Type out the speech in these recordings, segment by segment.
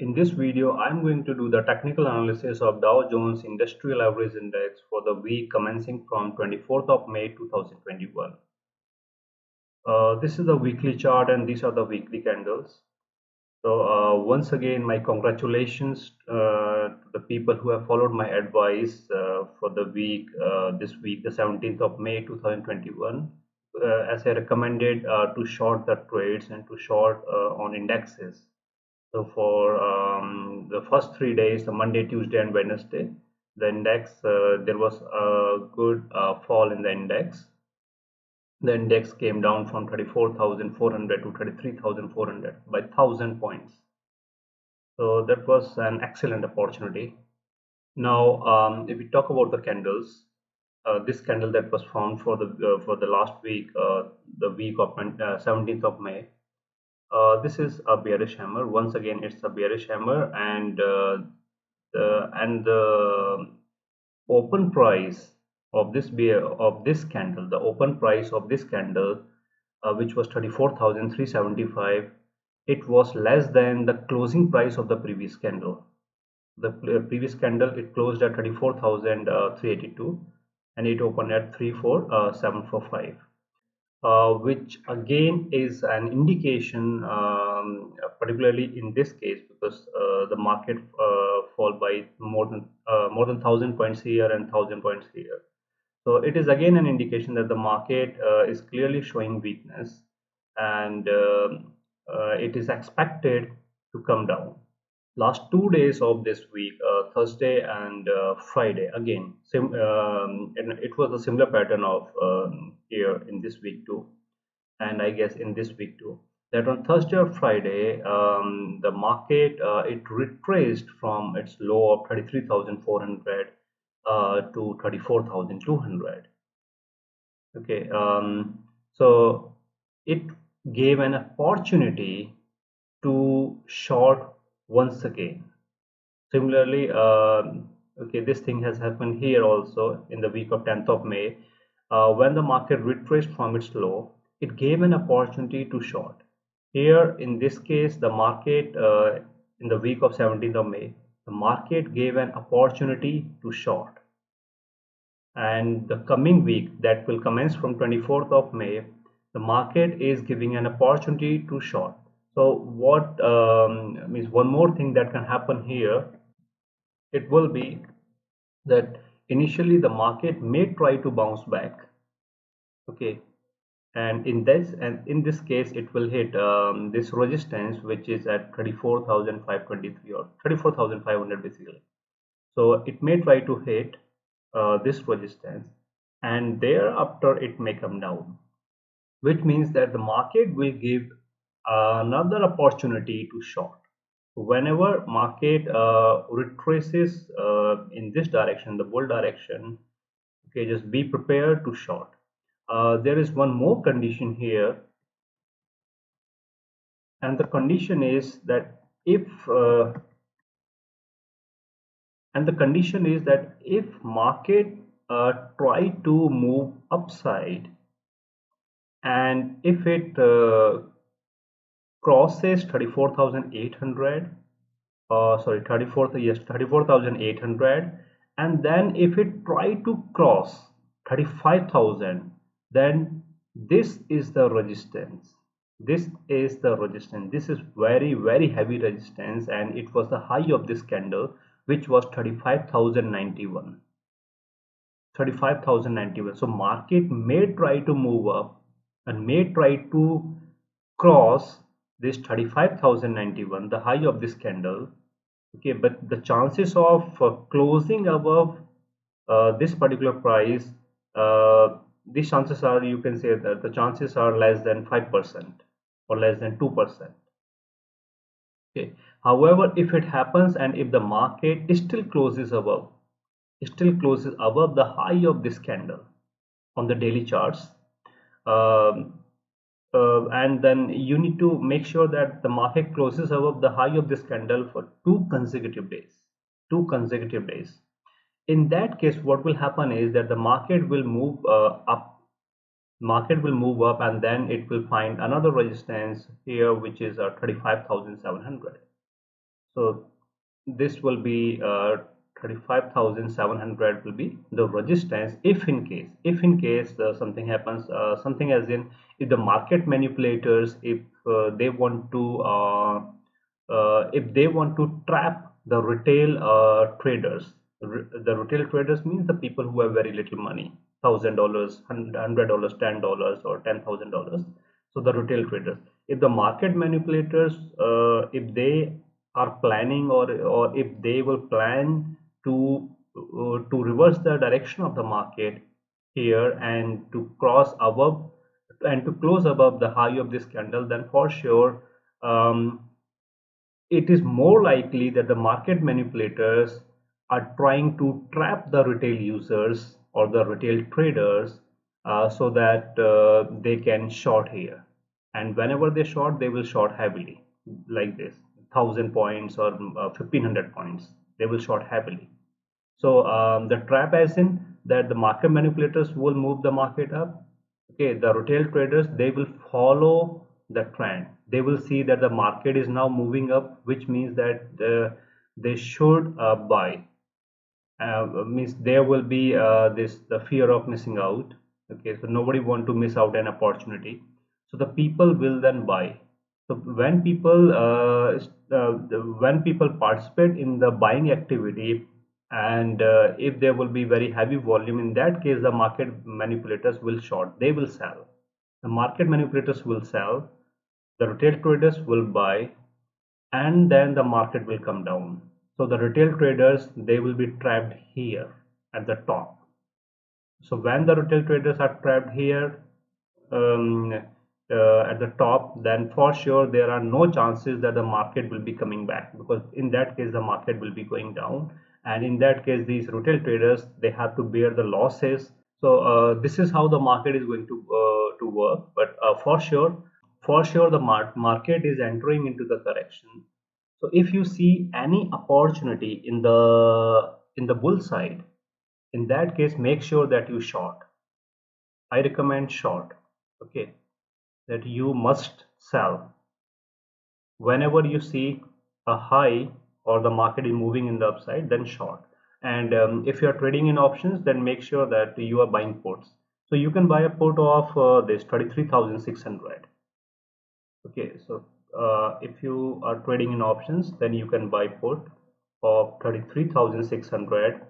In this video, I'm going to do the technical analysis of Dow Jones Industrial Average Index for the week commencing from 24th of May 2021. This is the weekly chart and these are the weekly candles. So once again, my congratulations to the people who have followed my advice for the week, this week, the 17th of May 2021. As I recommended to short the trades and to short on indexes. So for the first 3 days, the Monday, Tuesday, and Wednesday, the index there was a good fall in the index. The index came down from 34,400 to 33,400 by 1,000 points. So that was an excellent opportunity. Now, if we talk about the candles, this candle that was found for the last week, the week of 17th of May. This is a bearish hammer. Once again, it's a bearish hammer, and the open price of this candle, the open price of this candle, which was 34,375, it was less than the closing price of the previous candle. The previous candle, it closed at 34,382, and it opened at 34,745. Which again is an indication, particularly in this case, because the market fall by more than 1,000 points here and 1,000 points here. So it is again an indication that the market is clearly showing weakness, and it is expected to come down. Last 2 days of this week, Thursday and Friday, again, and it was a similar pattern of here in this week too, and I guess in this week too, that on Thursday or Friday, the market it retraced from its low of 33,400 to 34,200. Okay, so it gave an opportunity to short once again. Similarly, okay, this thing has happened here also in the week of 10th of May. When the market retraced from its low, it gave an opportunity to short. Here, in this case, the market in the week of 17th of May, the market gave an opportunity to short. And the coming week that will commence from 24th of May, the market is giving an opportunity to short. So what means one more thing that can happen here, it will be that initially the market may try to bounce back. Okay, and in this case it will hit this resistance, which is at 34,523 or 34,500 basically. So it may try to hit this resistance, and thereafter it may come down, which means that the market will give another opportunity to short. Whenever market retraces in this direction, the bull direction, okay, just be prepared to short. There is one more condition here, and the condition is that if market try to move upside, and if it crosses 34,800, sorry, 34,800, and then if it try to cross 35,000, then this is the resistance. This is the resistance. This is very, very heavy resistance, and it was the high of this candle, which was 35,091. 35,091. So market may try to move up and may try to cross this 35,091, the high of this candle. Okay, but the chances of closing above this particular price, these chances are, you can say that the chances are less than 5% or less than 2%. Okay, however, if it happens and if the market still closes above the high of this candle on the daily charts, um, and then you need to make sure that the market closes above the high of this candle for 2 consecutive days. In that case, what will happen is that the market will move up, and then it will find another resistance here, which is 35,700. So this will be 35,700 will be the resistance if in case something happens, something as in if the market manipulators, they want to if they want to trap the retail traders. The retail traders means the people who have very little money, $1,000, $100, $10, or $10,000. So the retail traders, if the market manipulators, if they are planning, or if they will plan to reverse the direction of the market here and to cross above and to close above the high of this candle, then for sure um, it is more likely that the market manipulators are trying to trap the retail users or the retail traders, so that they can short here. And whenever they short, they will short heavily, like this 1,000 points or 1,500 points. They will short heavily. So the trap as in that the market manipulators will move the market up. Okay, the retail traders, they will follow the trend. They will see that the market is now moving up, which means that they should buy. Means there will be this the fear of missing out. Okay, so nobody want to miss out an opportunity. So the people will then buy. So when people participate in the buying activity, and if there will be very heavy volume, in that case the market manipulators will short. They will sell. The market manipulators will sell. The retail traders will buy, and then the market will come down. So the retail traders, they will be trapped here at the top. So when the retail traders are trapped here, at the top, then for sure there are no chances that the market will be coming back, because in that case the market will be going down, and in that case these retail traders, they have to bear the losses. So this is how the market is going to work. But for sure the market is entering into the correction. So if you see any opportunity in the bull side, in that case make sure that you short. I recommend short. Okay, that you must sell whenever you see a high or the market is moving in the upside, then short. And if you are trading in options, then make sure that you are buying puts. So you can buy a put of this 33,600. Okay, so if you are trading in options, then you can buy put of 33,600,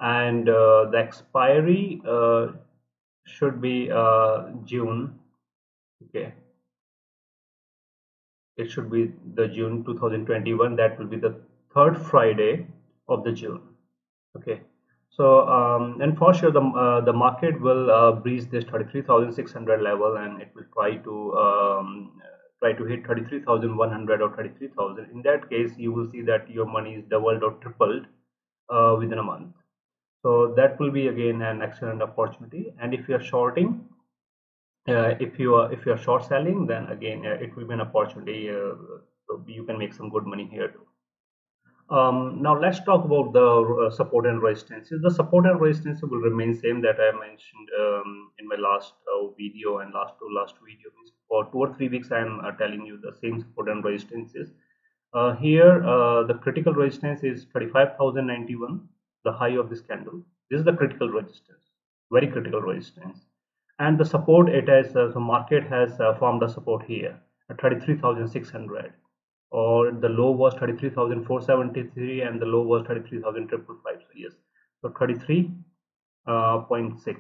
and the expiry should be June. Okay, it should be the June 2021. That will be the third Friday of the June. Okay, so and for sure the market will breach this 33,600 level, and it will try to hit 33,100 or 33,000. In that case, you will see that your money is doubled or tripled within a month. So that will be again an excellent opportunity. And if you are shorting, if you are short selling, then again it will be an opportunity. So you can make some good money here too. Now let's talk about the support and resistance. The support and resistance will remain same that I mentioned in my last video and last video. Means for 2 or 3 weeks I am telling you the same support and resistances. Here the critical resistance is 35,091, the high of this candle. This is the critical resistance, very critical resistance. And the support, it has the market has formed a support here at 33,600, or the low was 33,473 and the low was 33,555. So yes, so 33.6.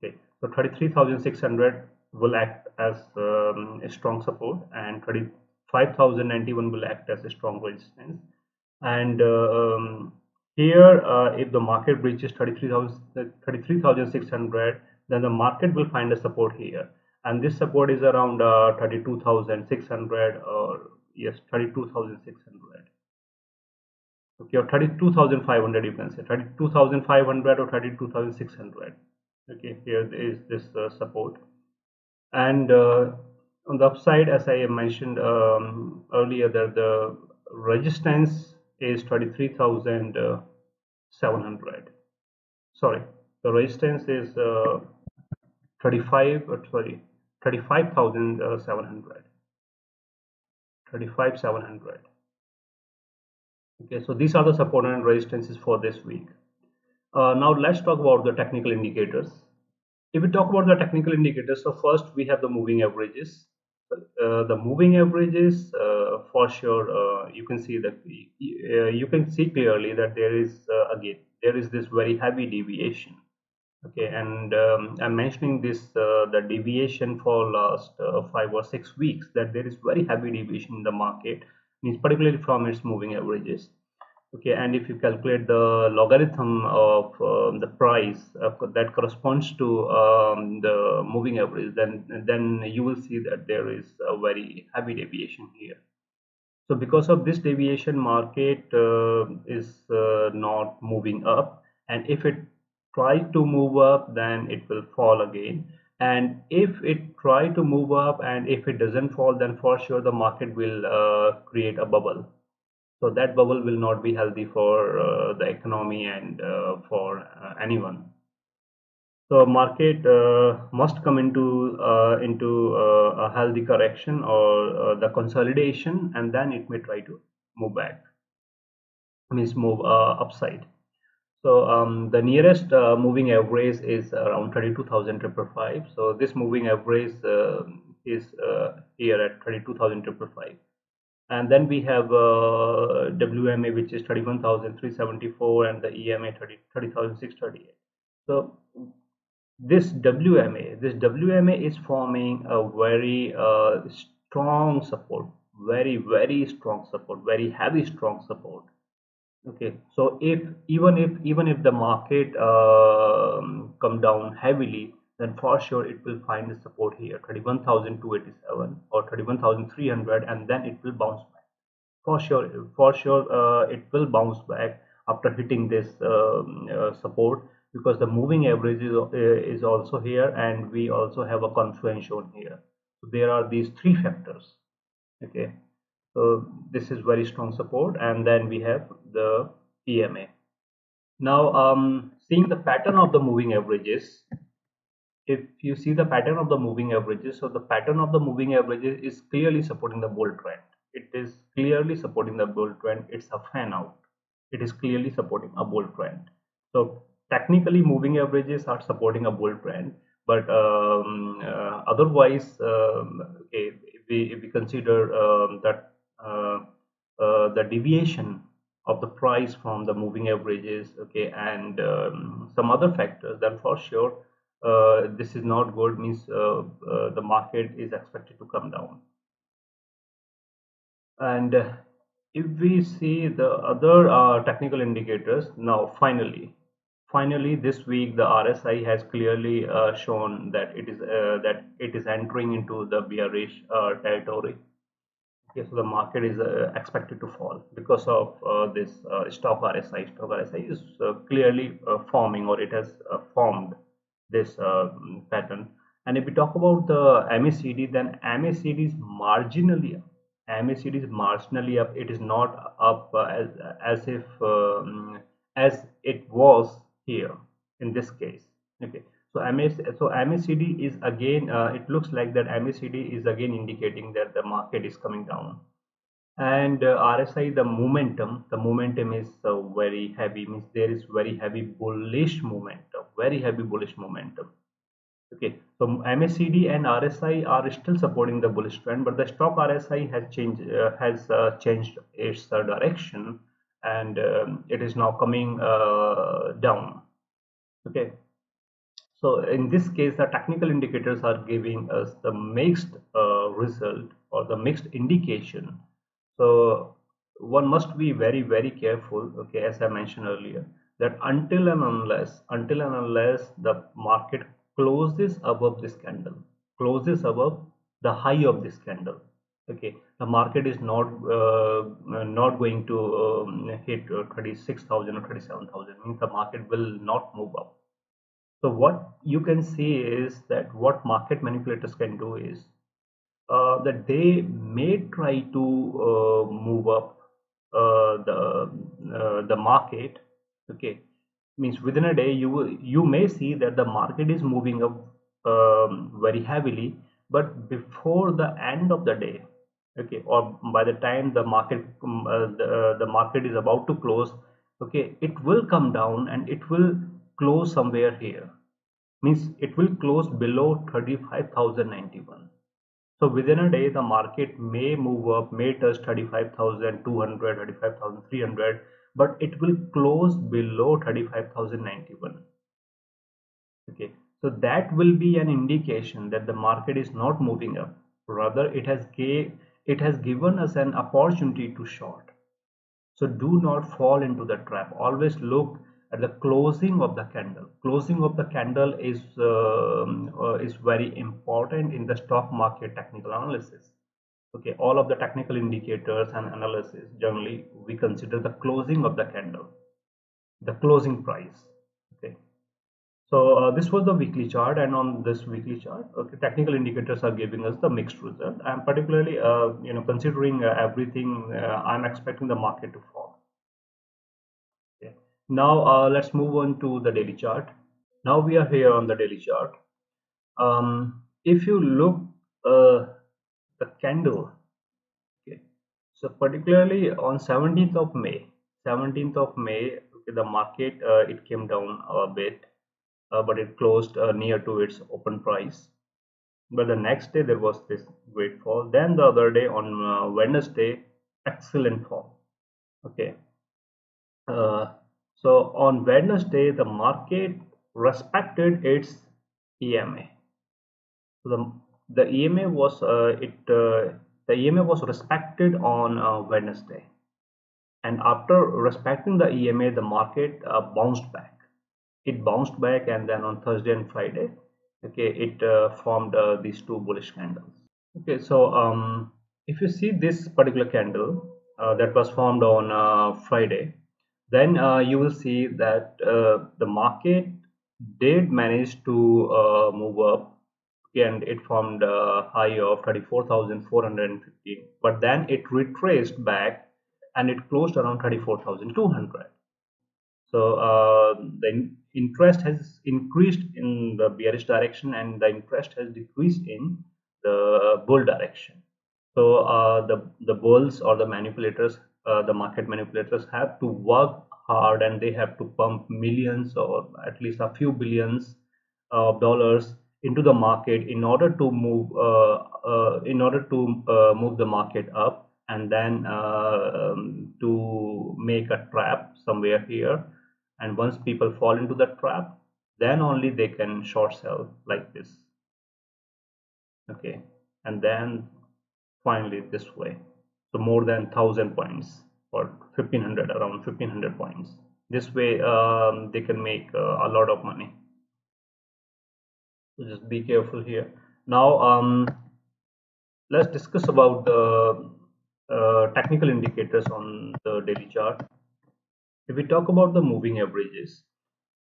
Okay, so 33,600 will act as a strong support, and 35,091 will act as a strong resistance. And here if the market breaches 33,600, then the market will find a support here, and this support is around 32,600, or yes, 32,600. Okay, or 32,500, you can say 32,500 or 32,600. Okay, here is this support. And on the upside, as I mentioned earlier, that the resistance is 33,700. Sorry, the resistance is 35,700. 35,700. Okay, so these are the support and resistances for this week. Now let's talk about the technical indicators. If we talk about the technical indicators, so first we have the moving averages. The moving averages, for sure, you can see that you can see clearly that there is again there is this very heavy deviation. Okay, and I'm mentioning this the deviation for last 5 or 6 weeks, that there is very heavy deviation in the market, means particularly from its moving averages. Okay, and if you calculate the logarithm of the price that corresponds to the moving average, then you will see that there is a very heavy deviation here. So because of this deviation, market is not moving up, and if it tries to move up, then it will fall again. And if it try to move up and if it doesn't fall, then for sure the market will create a bubble. So that bubble will not be healthy for the economy and for anyone. So market must come into a healthy correction or the consolidation, and then it may try to move back, means move upside. So the nearest moving average is around 32,555. So this moving average is here at 32,555. And then we have WMA, which is 31,374, and the EMA 30,638. So this WMA is forming a very strong support, very strong support, very heavy strong support. Okay, so even if the market come down heavily, then for sure it will find the support here, 31,287 or 31,300, and then it will bounce back. For sure, it will bounce back after hitting this support, because the moving average is also here, and we also have a confluence shown here. So there are these three factors. Okay, so this is very strong support, and then we have the EMA. Now, seeing the pattern of the moving averages, if you see the pattern of the moving averages, so the pattern of the moving averages is clearly supporting the bull trend. It is clearly supporting the bull trend. It's a fan out. It is clearly supporting a bull trend. So technically, moving averages are supporting a bull trend, but otherwise, okay, if we consider that the deviation of the price from the moving averages, okay, and some other factors, then for sure this is not good, means the market is expected to come down. And if we see the other technical indicators, now finally this week the RSI has clearly shown that it is entering into the bearish territory. Okay, so the market is expected to fall because of this stock RSI. Stock RSI is clearly forming, or it has formed this pattern. And if we talk about the MACD, then MACD is marginally up. MACD is marginally up. It is not up as if as it was here in this case. Okay, so MACD is again, it looks like that MACD is again indicating that the market is coming down. And RSI, the momentum is very heavy, means there is very heavy bullish momentum, very heavy bullish momentum. Okay, so MACD and RSI are still supporting the bullish trend, but the stock RSI has changed its direction, and it is now coming down. Okay, so in this case, the technical indicators are giving us the mixed result, or the mixed indication. So one must be very careful. Okay, as I mentioned earlier, that until and unless the market closes above this candle, closes above the high of this candle. Okay, the market is not going to hit 36,000 or 37,000. Means the market will not move up. So what you can see is that what market manipulators can do is that they may try to move up the market. Okay, means within a day you may see that the market is moving up very heavily, but before the end of the day, okay, or by the time the market the market is about to close, okay, it will come down and it will close somewhere here, means it will close below 35,091. So within a day, the market may move up, may touch 35,200, 35,300, but it will close below 35,091. Okay, so that will be an indication that the market is not moving up. Rather, it has given us an opportunity to short. So do not fall into the trap. Always look at the closing of the candle. Closing of the candle is very important in the stock market technical analysis. Okay, all of the technical indicators and analysis, generally we consider the closing of the candle, the closing price. Okay, so this was the weekly chart, and on this weekly chart, okay, technical indicators are giving us the mixed result. I'm particularly, considering everything, I'm expecting the market to fall. Okay. Now let's move on to the daily chart. Now we are here on the daily chart. If you look the candle, okay, so particularly on 17th of May, okay, the market it came down a bit, but it closed near to its open price. But the next day there was this great fall. Then the other day on Wednesday, excellent fall. Okay, uh, so on Wednesday the market respected its EMA. So the EMA was the EMA was respected on Wednesday, and after respecting the EMA, the market bounced back. It bounced back, and then on Thursday and Friday, okay, it formed these two bullish candles. Okay, so if you see this particular candle that was formed on Friday, then you will see that the market did manage to move up, okay, and it formed a high of 34,415, but then it retraced back and it closed around 34,200. So the interest has increased in the bearish direction and the interest has decreased in the bull direction. So the bulls or the manipulators, the market manipulators have to work hard and they have to pump millions or at least a few billions of dollars into the market in order to move the market up, and then to make a trap somewhere here, and once people fall into the trap, then only they can short sell like this. Okay, and then finally this way, so more than 1,000 points or 1,500, around 1,500 points. This way they can make a lot of money. So just be careful here. Now let's discuss about the technical indicators on the daily chart. If we talk about the moving averages,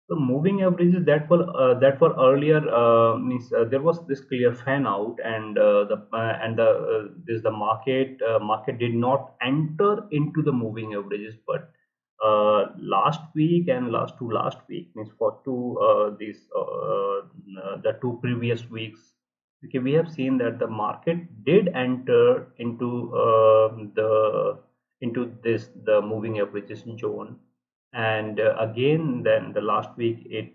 the moving averages that were earlier, means there was this clear fan out, and the this the market did not enter into the moving averages, but last week and last week, means for the two previous weeks, okay, we have seen that the market did enter into the moving averages zone, and again then the last week it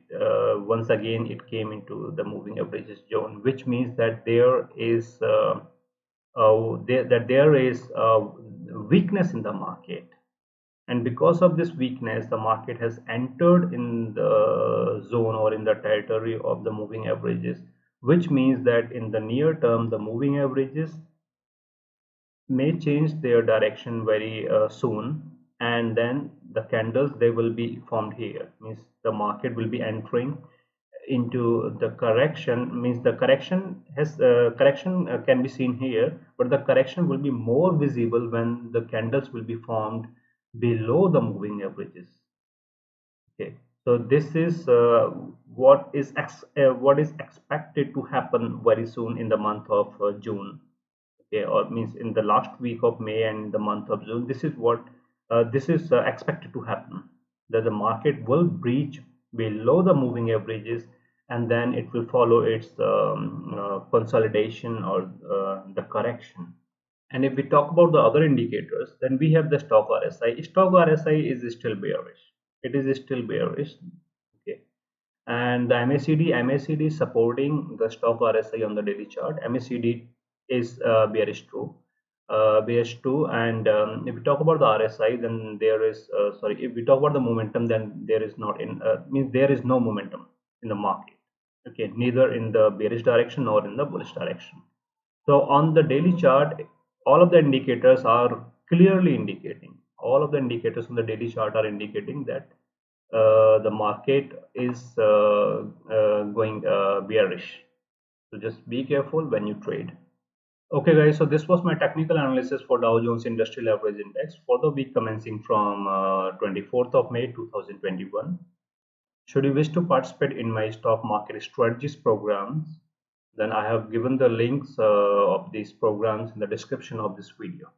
once again it came into the moving averages zone, which means that there is weakness in the market, and because of this weakness the market has entered in the zone or in the territory of the moving averages, which means that in the near term the moving averages may change their direction very soon, and then the candles they will be formed here, means the market will be entering into the correction, means the correction can be seen here, but the correction will be more visible when the candles will be formed below the moving averages. Okay, so this is what is expected to happen very soon in the month of June. Okay, or means in the last week of May and the month of June, this is expected to happen, that the market will breach below the moving averages, and then it will follow its consolidation or the correction, And if we talk about the other indicators, then we have the stock RSI. Stock RSI is still bearish. It is still bearish. Okay. And the MACD is supporting the stock RSI on the daily chart. MACD is bearish too. And if we talk about the RSI, then there is if we talk about the momentum, then there is not in means there is no momentum in the market. Okay, neither in the bearish direction nor in the bullish direction. So on the daily chart, all of the indicators are clearly indicating. All of the indicators on the daily chart are indicating that the market is going bearish. So just be careful when you trade. Okay, guys. So this was my technical analysis for Dow Jones Industrial Average Index for the week commencing from 24th of May 2021. Should you wish to participate in my stock market strategies programs, then I have given the links of these programs in the description of this video.